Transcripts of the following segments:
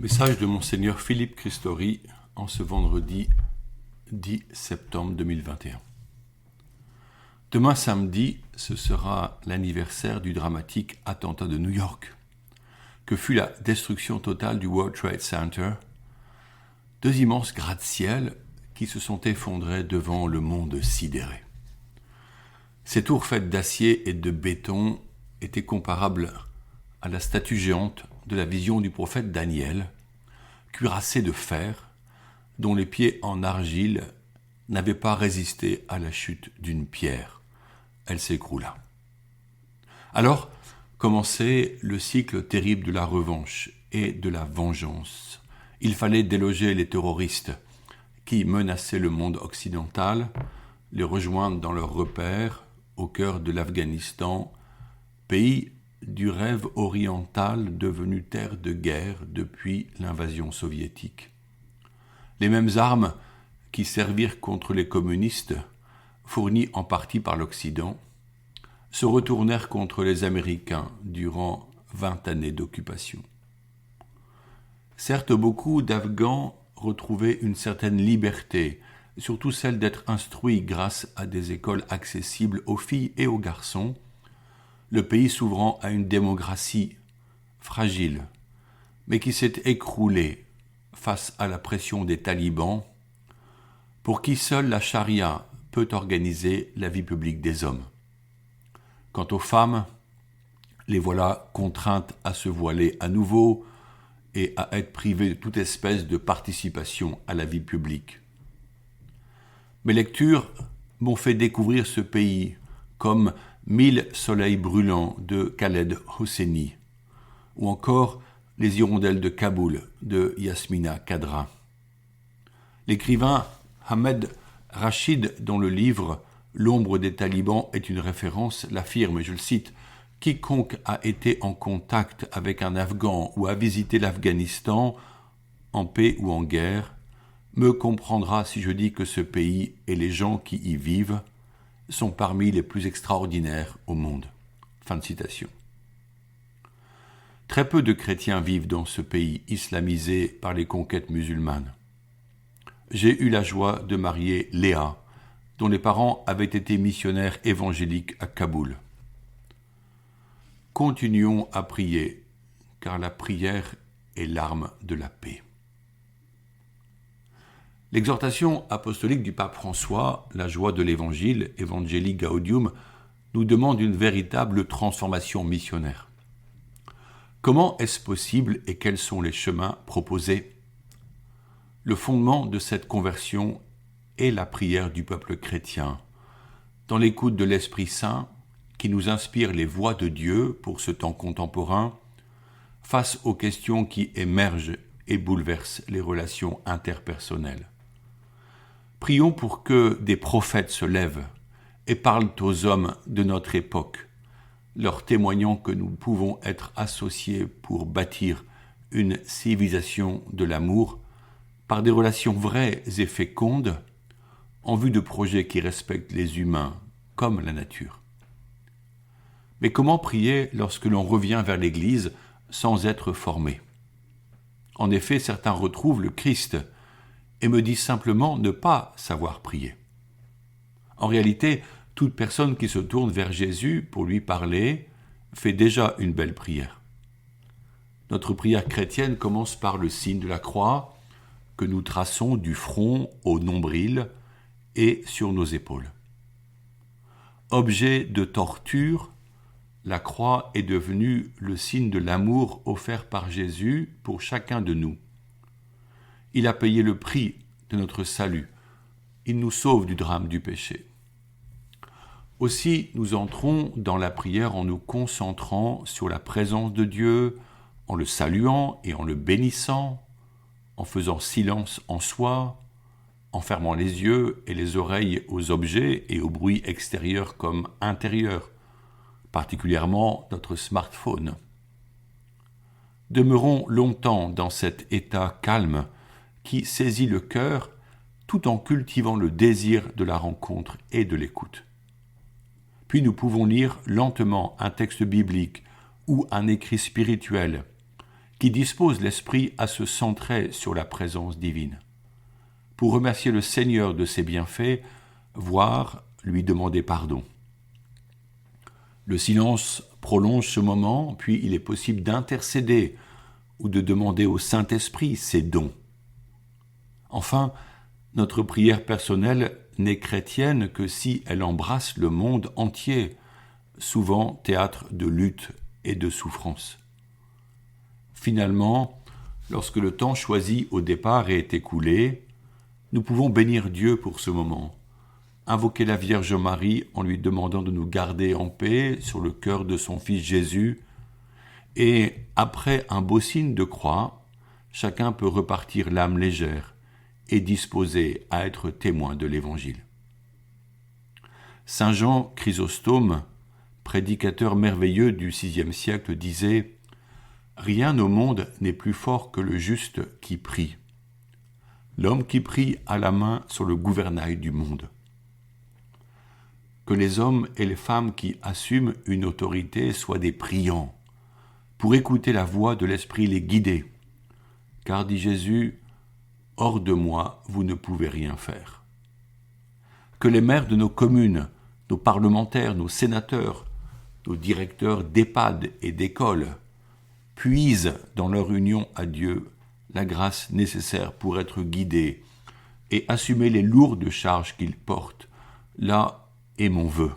Message de Monseigneur Philippe Christori en ce vendredi 10 septembre 2021. Demain samedi, ce sera l'anniversaire du dramatique attentat de New York, que fut la destruction totale du World Trade Center, deux immenses gratte-ciel qui se sont effondrés devant le monde sidéré. Ces tours faites d'acier et de béton étaient comparables à la statue géante de la vision du prophète Daniel, cuirassée de fer, dont les pieds en argile n'avaient pas résisté à la chute d'une pierre. Elle s'écroula. Alors commençait le cycle terrible de la revanche et de la vengeance. Il fallait déloger les terroristes qui menaçaient le monde occidental, les rejoindre dans leurs repères au cœur de l'Afghanistan, pays du rêve oriental devenu terre de guerre depuis l'invasion soviétique. Les mêmes armes qui servirent contre les communistes, fournies en partie par l'Occident, se retournèrent contre les Américains durant 20 années d'occupation. Certes, beaucoup d'Afghans retrouvaient une certaine liberté, surtout celle d'être instruits grâce à des écoles accessibles aux filles et aux garçons, le pays s'ouvrant à une démocratie fragile, mais qui s'est écroulée face à la pression des talibans, pour qui seule la charia peut organiser la vie publique des hommes. Quant aux femmes, les voilà contraintes à se voiler à nouveau et à être privées de toute espèce de participation à la vie publique. Mes lectures m'ont fait découvrir ce pays comme 1000 soleils brûlants de Khaled Hosseini, ou encore Les hirondelles de Kaboul de Yasmina Khadra. L'écrivain Ahmed Rachid, dont le livre L'ombre des talibans est une référence, l'affirme, et je le cite, « Quiconque a été en contact avec un Afghan ou a visité l'Afghanistan, en paix ou en guerre, me comprendra si je dis que ce pays et les gens qui y vivent sont parmi les plus extraordinaires au monde. » Fin de citation. Très peu de chrétiens vivent dans ce pays islamisé par les conquêtes musulmanes. J'ai eu la joie de marier Léa, dont les parents avaient été missionnaires évangéliques à Kaboul. Continuons à prier, car la prière est l'arme de la paix. L'exhortation apostolique du pape François, la joie de l'évangile, Evangelii Gaudium, nous demande une véritable transformation missionnaire. Comment est-ce possible et quels sont les chemins proposés ? Le fondement de cette conversion est la prière du peuple chrétien, dans l'écoute de l'Esprit Saint qui nous inspire les voies de Dieu pour ce temps contemporain, face aux questions qui émergent et bouleversent les relations interpersonnelles. Prions pour que des prophètes se lèvent et parlent aux hommes de notre époque, leur témoignant que nous pouvons être associés pour bâtir une civilisation de l'amour par des relations vraies et fécondes en vue de projets qui respectent les humains comme la nature. Mais comment prier lorsque l'on revient vers l'Église sans être formé ? En effet, certains retrouvent le Christ et me disent simplement ne pas savoir prier. En réalité, toute personne qui se tourne vers Jésus pour lui parler fait déjà une belle prière. Notre prière chrétienne commence par le signe de la croix que nous traçons du front au nombril et sur nos épaules. Objet de torture, la croix est devenue le signe de l'amour offert par Jésus pour chacun de nous. Il a payé le prix de notre salut. Il nous sauve du drame du péché. Aussi, nous entrons dans la prière en nous concentrant sur la présence de Dieu, en le saluant et en le bénissant, en faisant silence en soi, en fermant les yeux et les oreilles aux objets et aux bruits extérieurs comme intérieurs, particulièrement notre smartphone. Demeurons longtemps dans cet état calme qui saisit le cœur tout en cultivant le désir de la rencontre et de l'écoute. Puis nous pouvons lire lentement un texte biblique ou un écrit spirituel qui dispose l'esprit à se centrer sur la présence divine, pour remercier le Seigneur de ses bienfaits, voire lui demander pardon. Le silence prolonge ce moment, puis il est possible d'intercéder ou de demander au Saint-Esprit ses dons. Enfin, notre prière personnelle n'est chrétienne que si elle embrasse le monde entier, souvent théâtre de lutte et de souffrance. Finalement, lorsque le temps choisi au départ est écoulé, nous pouvons bénir Dieu pour ce moment, invoquer la Vierge Marie en lui demandant de nous garder en paix sur le cœur de son Fils Jésus, et après un beau signe de croix, chacun peut repartir l'âme légère et disposé à être témoin de l'Évangile. Saint Jean Chrysostome, prédicateur merveilleux du VIe siècle, disait « Rien au monde n'est plus fort que le juste qui prie. L'homme qui prie a la main sur le gouvernail du monde. » Que les hommes et les femmes qui assument une autorité soient des priants, pour écouter la voix de l'Esprit les guider. Car, dit Jésus, « Hors de moi, vous ne pouvez rien faire. » Que les maires de nos communes, nos parlementaires, nos sénateurs, nos directeurs d'EHPAD et d'écoles puisent dans leur union à Dieu la grâce nécessaire pour être guidés et assumer les lourdes charges qu'ils portent. Là est mon vœu.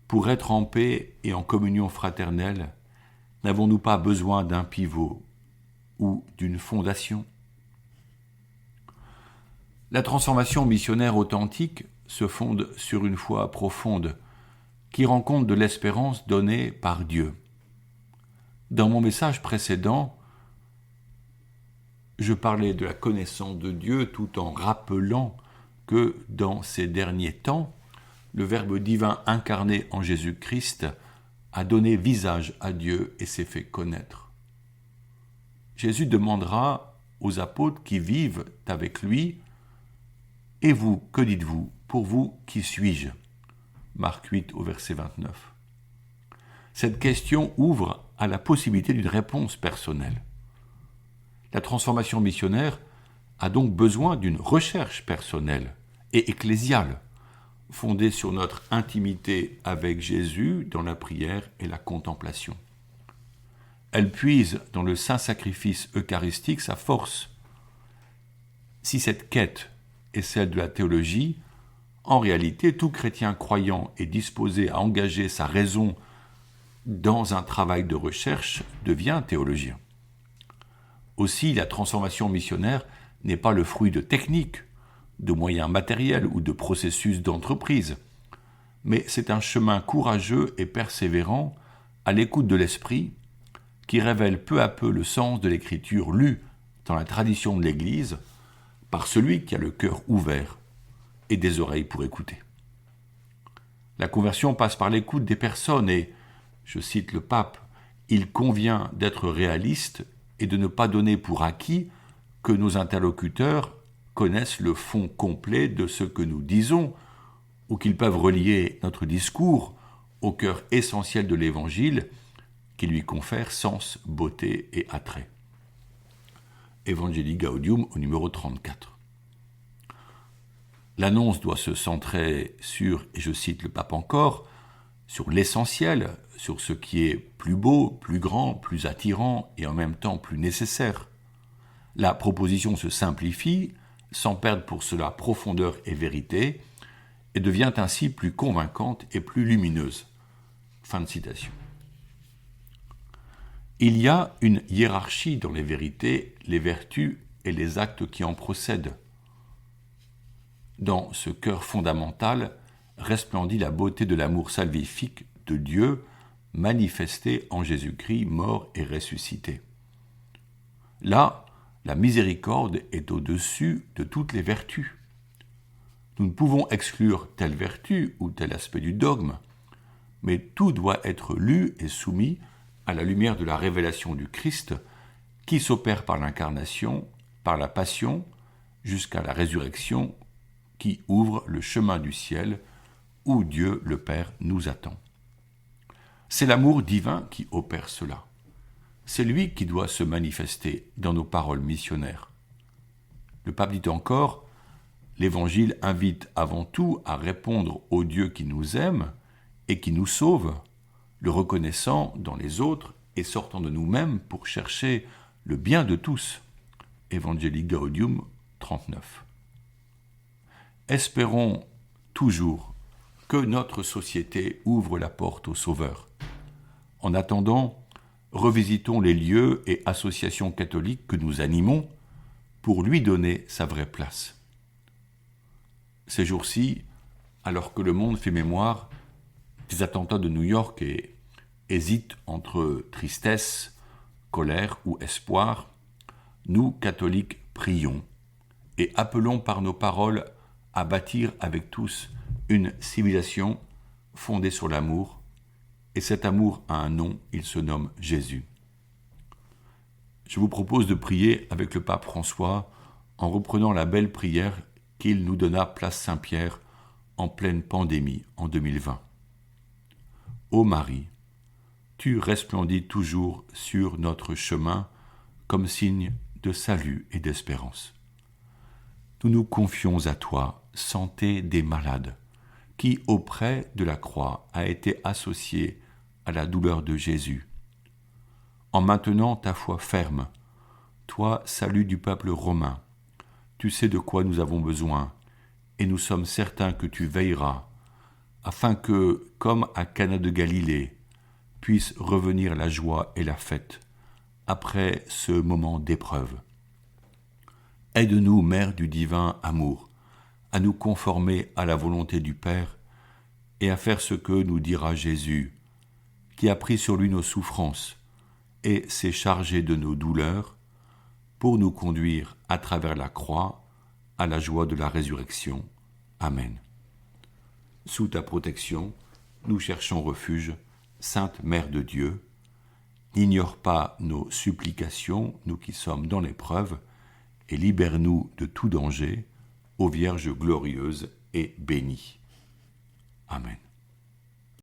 Pour être en paix et en communion fraternelle, n'avons-nous pas besoin d'un pivot ou d'une fondation ? La transformation missionnaire authentique se fonde sur une foi profonde qui rend compte de l'espérance donnée par Dieu. Dans mon message précédent, je parlais de la connaissance de Dieu tout en rappelant que dans ces derniers temps, le Verbe divin incarné en Jésus-Christ a donné visage à Dieu et s'est fait connaître. Jésus demandera aux apôtres qui vivent avec lui « Et vous, que dites-vous ? Pour vous, qui suis-je » Marc 8 au verset 29. Cette question ouvre à la possibilité d'une réponse personnelle. La transformation missionnaire a donc besoin d'une recherche personnelle et ecclésiale, fondée sur notre intimité avec Jésus dans la prière et la contemplation. Elle puise dans le saint sacrifice eucharistique sa force. Si cette quête est celle de la théologie, en réalité, tout chrétien croyant et disposé à engager sa raison dans un travail de recherche devient théologien. Aussi, la transformation missionnaire n'est pas le fruit de techniques, de moyens matériels ou de processus d'entreprise, mais c'est un chemin courageux et persévérant à l'écoute de l'Esprit qui révèle peu à peu le sens de l'écriture lue dans la tradition de l'Église par celui qui a le cœur ouvert et des oreilles pour écouter. La conversion passe par l'écoute des personnes et, je cite le pape, « Il convient d'être réaliste et de ne pas donner pour acquis que nos interlocuteurs connaissent le fond complet de ce que nous disons ou qu'ils peuvent relier notre discours au cœur essentiel de l'Évangile qui lui confère sens, beauté et attrait. » Evangelii Gaudium au numéro 34. L'annonce doit se centrer sur, et je cite le pape encore, sur l'essentiel, sur ce qui est plus beau, plus grand, plus attirant et en même temps plus nécessaire. La proposition se simplifie, sans perdre pour cela profondeur et vérité, et devient ainsi plus convaincante et plus lumineuse. Fin de citation. Il y a une hiérarchie dans les vérités, les vertus et les actes qui en procèdent. Dans ce cœur fondamental resplendit la beauté de l'amour salvifique de Dieu manifesté en Jésus-Christ mort et ressuscité. Là, la miséricorde est au-dessus de toutes les vertus. Nous ne pouvons exclure telle vertu ou tel aspect du dogme, mais tout doit être lu et soumis à la lumière de la révélation du Christ qui s'opère par l'incarnation, par la passion, jusqu'à la résurrection qui ouvre le chemin du ciel où Dieu le Père nous attend. C'est l'amour divin qui opère cela. c'est lui qui doit se manifester dans nos paroles missionnaires. Le pape dit encore, l'Évangile invite avant tout à répondre au Dieu qui nous aime et qui nous sauve, le reconnaissant dans les autres et sortant de nous-mêmes pour chercher le bien de tous. Evangelii Gaudium 39. Espérons toujours que notre société ouvre la porte au Sauveur. En attendant, revisitons les lieux et associations catholiques que nous animons pour lui donner sa vraie place. Ces jours-ci, alors que le monde fait mémoire des attentats de New York et hésite entre tristesse, colère ou espoir, nous, catholiques, prions et appelons par nos paroles à bâtir avec tous une civilisation fondée sur l'amour, et cet amour a un nom, il se nomme Jésus. Je vous propose de prier avec le pape François en reprenant la belle prière qu'il nous donna place Saint-Pierre en pleine pandémie en 2020. Ô Marie, tu resplendis toujours sur notre chemin comme signe de salut et d'espérance. Nous nous confions à toi, santé des malades, qui auprès de la croix a été associée à la douleur de Jésus. En maintenant ta foi ferme, toi, salut du peuple romain, tu sais de quoi nous avons besoin, et nous sommes certains que tu veilleras, afin que, comme à Cana de Galilée, puisse revenir la joie et la fête, après ce moment d'épreuve. Aide-nous, Mère du divin amour, à nous conformer à la volonté du Père et à faire ce que nous dira Jésus, qui a pris sur lui nos souffrances et s'est chargé de nos douleurs pour nous conduire à travers la croix à la joie de la résurrection. Amen. Sous ta protection, nous cherchons refuge, Sainte Mère de Dieu. N'ignore pas nos supplications, nous qui sommes dans l'épreuve, et libère-nous de tout danger, ô Vierge glorieuse et bénie. Amen.